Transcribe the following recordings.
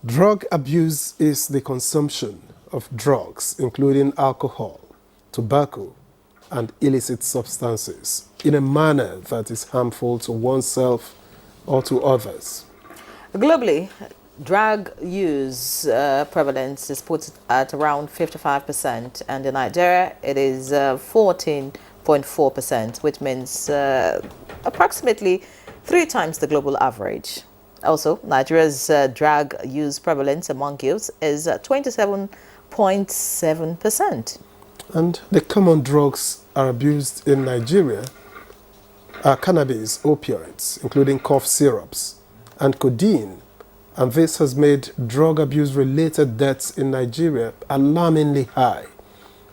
Drug abuse is the consumption of drugs, including alcohol, tobacco, and illicit substances, in a manner that is harmful to oneself or to others. Globally, drug use prevalence is put at around 55%, and in Nigeria it is 14.4%, which means approximately 3 times the global average. Also, Nigeria's drug use prevalence among youths is 27.7%. And the common drugs are abused in Nigeria are cannabis, opioids, including cough syrups, and codeine. And this has made drug abuse-related deaths in Nigeria alarmingly high,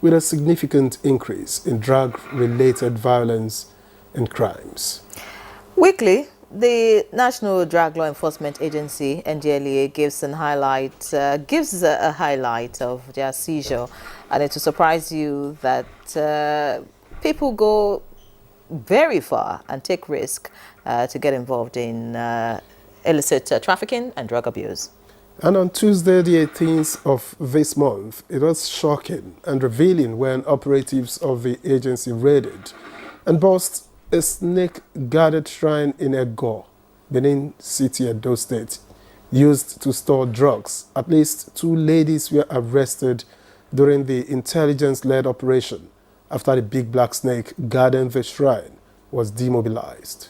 with a significant increase in drug-related violence and crimes. Weekly, the National Drug Law Enforcement Agency (NDLEA) gives a highlight of their seizure, and it will surprise you that people go very far and take risk to get involved in illicit trafficking and drug abuse. And on Tuesday, the 18th of this month, it was shocking and revealing when operatives of the agency raided and bust a snake-guarded shrine in Ego, Benin City, Edo State, used to store drugs. At least 2 ladies were arrested during the intelligence-led operation after the big black snake guarding the shrine was demobilized.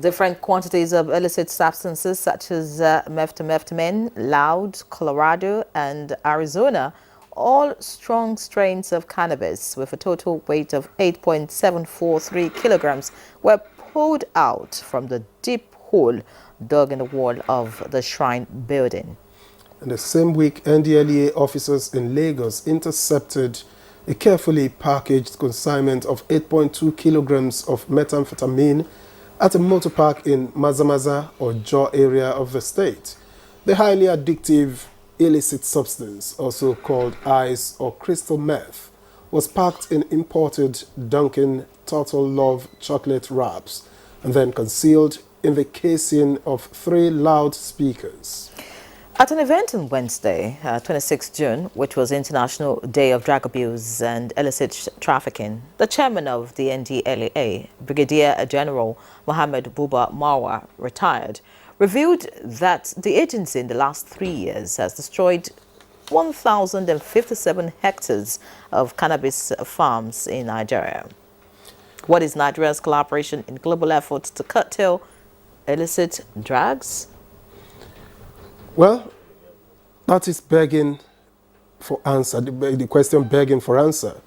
Different quantities of illicit substances such as methamphetamine, loud, Colorado, and Arizona, all strong strains of cannabis with a total weight of 8.743 kilograms, were pulled out from the deep hole dug in the wall of the shrine building. In the same week, NDLEA officers in Lagos intercepted a carefully packaged consignment of 8.2 kilograms of methamphetamine at a motor park in Mazamaza or Jaw area of the state. The highly addictive illicit substance, also called ice or crystal meth, was packed in imported Dunkin' Turtle Love chocolate wraps and then concealed in the casing of 3 loudspeakers. At an event on Wednesday, 26 June, which was International Day of Drug Abuse and Illicit Trafficking, the chairman of the NDLEA, Brigadier General Mohammed Buba Marwa, retired, revealed that the agency in the last 3 years has destroyed 1,057 hectares of cannabis farms in Nigeria. What is Nigeria's collaboration in global efforts to curtail illicit drugs? Well, that is begging for answer, the question begging for answer.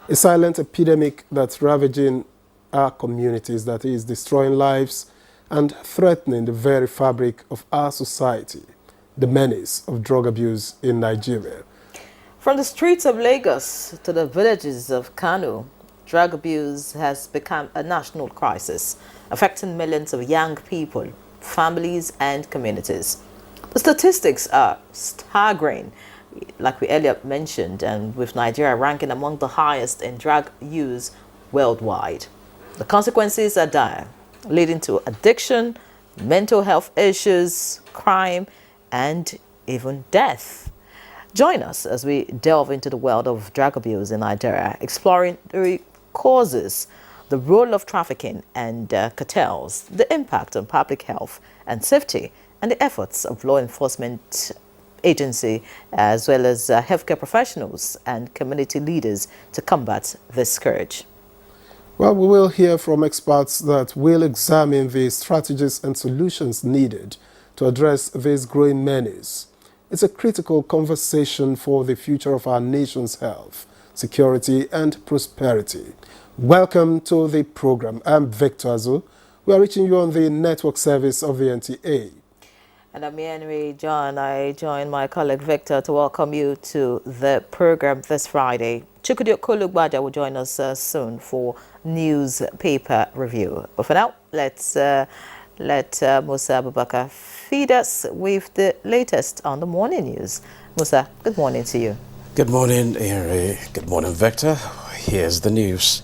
A silent epidemic that's ravaging our communities, that is destroying lives and threatening the very fabric of our society, the menace of drug abuse in Nigeria. From the streets of Lagos to the villages of Kano, drug abuse has become a national crisis, affecting millions of young people, families, and communities. The statistics are staggering, like we earlier mentioned, and with Nigeria ranking among the highest in drug use worldwide. The consequences are dire, leading to addiction, mental health issues, crime, and even death. Join us as we delve into the world of drug abuse in Nigeria, exploring the causes, the role of trafficking and cartels, the impact on public health and safety, and the efforts of law enforcement agency, as well as healthcare professionals and community leaders to combat this scourge. Well, we will hear from experts that will examine the strategies and solutions needed to address this growing menace. It's a critical conversation for the future of our nation's health, security, and prosperity. Welcome to the program. I'm Victor Azu. We are reaching you on the network service of the NTA. And I'm Henry John. I join my colleague Victor to welcome you to the program this Friday. Chukwudi Okolugbaja will join us soon for newspaper review. But for now, let's let Musa Abubakar feed us with the latest on the morning news. Musa, good morning to you. Good morning, Henry. Good morning, Vector. Here's the news.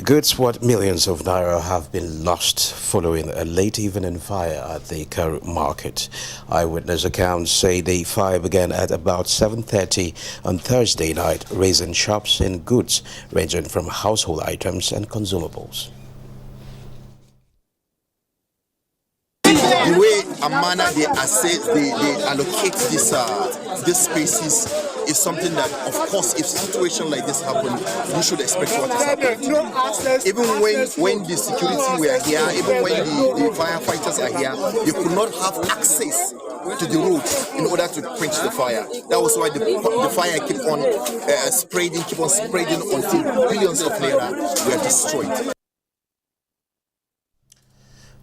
Goods worth millions of naira have been lost following a late evening fire at the Karu market. Eyewitness accounts say the fire began at about 7:30 on Thursday night, raising shops and goods ranging from household items and consumables. The way and manner they assess, they allocate these spaces is something that, of course, if situation like this happen, you should expect what is happening. Even when the security were here, even when the firefighters are here, they could not have access to the road in order to quench the fire. That was why the fire keep on spreading until billions of naira were destroyed.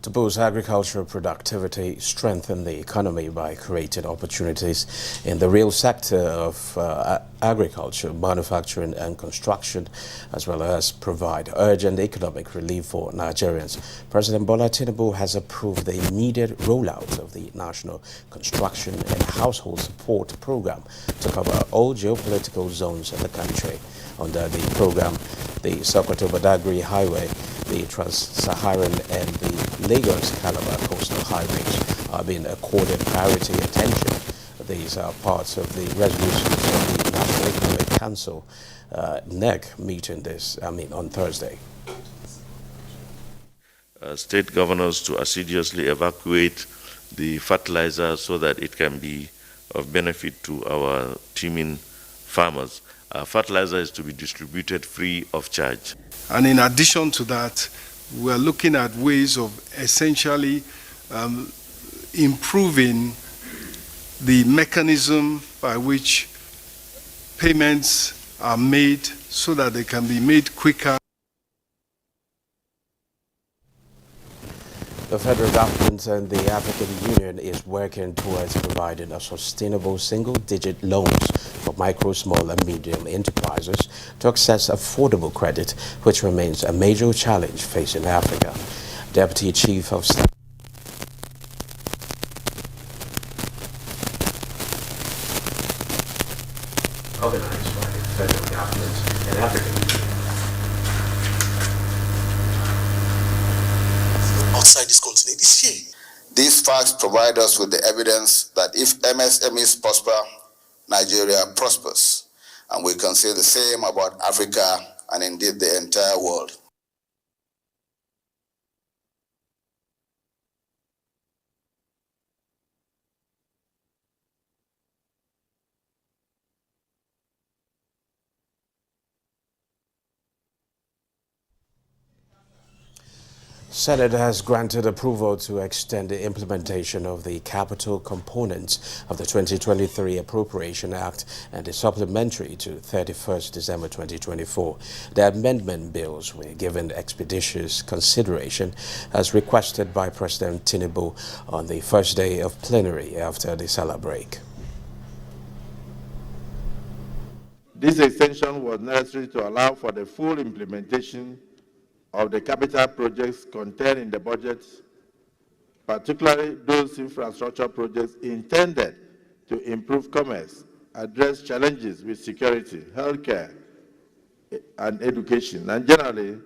To boost agricultural productivity, strengthen the economy by creating opportunities in the real sector of agriculture, manufacturing and construction, as well as provide urgent economic relief for Nigerians. President Bola Tinubu has approved the immediate rollout of the National Construction and Household Support Program to cover all geopolitical zones of the country. Under the program, the Sokoto-Badagry Highway, the Trans-Saharan and the Lagos-Calabar coastal highways are being accorded priority attention. These are parts of the resolutions of the National Economic Council NEC meeting on Thursday. State governors to assiduously evacuate the fertilizer so that it can be of benefit to our teeming farmers. Fertilizer is to be distributed free of charge. And in addition to that, we're looking at ways of essentially improving the mechanism by which payments are made so that they can be made quicker. The federal government and the African Union is working towards providing a sustainable single-digit loans for micro, small and medium enterprises to access affordable credit, which remains a major challenge facing Africa. Deputy Chief of Staff organized by the federal government and African Union. Outside this continent this year. These facts provide us with the evidence that if MSMEs prosper, Nigeria prospers, and we can say the same about Africa and indeed the entire world. Senate has granted approval to extend the implementation of the capital components of the 2023 Appropriation Act and the supplementary to 31st December 2024. The amendment bills were given expeditious consideration as requested by President Tinubu on the first day of plenary after the Salah break. This extension was necessary to allow for the full implementation of the capital projects contained in the budget, particularly those infrastructure projects intended to improve commerce, address challenges with security, healthcare, and education, and generally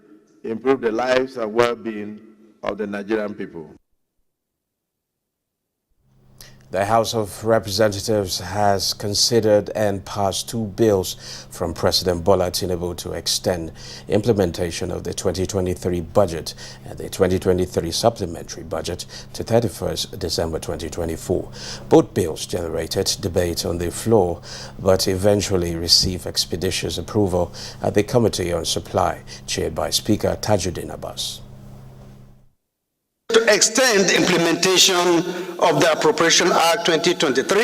improve the lives and well-being of the Nigerian people. The House of Representatives has considered and passed two bills from President Bola Tinubu to extend implementation of the 2023 budget and the 2023 supplementary budget to 31st December 2024. Both bills generated debate on the floor, but eventually received expeditious approval at the Committee on Supply, chaired by Speaker Tajuddin Abbas. To extend implementation of the Appropriation Act 2023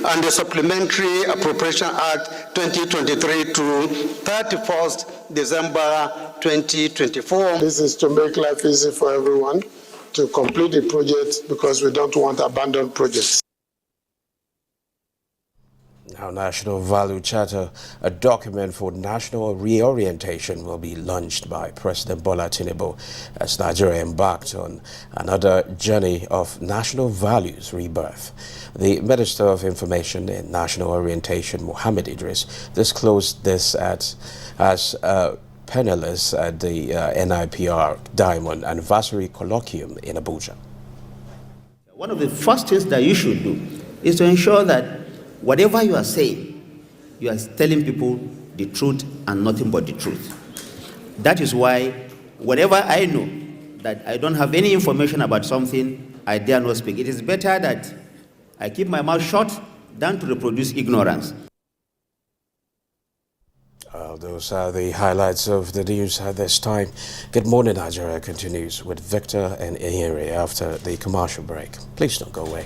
and the Supplementary Appropriation Act 2023 to 31st December 2024. This is to make life easy for everyone to complete the project because we don't want abandoned projects. Now, National Value Charter, a document for national reorientation, will be launched by President Bola Tinubu as Nigeria embarked on another journey of national values rebirth. The Minister of Information and National Orientation, Mohammed Idris, disclosed this as panelists at the NIPR Diamond Anniversary Colloquium in Abuja. One of the first things that you should do is to ensure that whatever you are saying, you are telling people the truth and nothing but the truth. That is why whatever I know that I don't have any information about something, I dare not speak. It is better that I keep my mouth shut than to reproduce ignorance. Those are the highlights of the news at this time. Good Morning Nigeria continues with Victor and Ehiri after the commercial break. Please don't go away.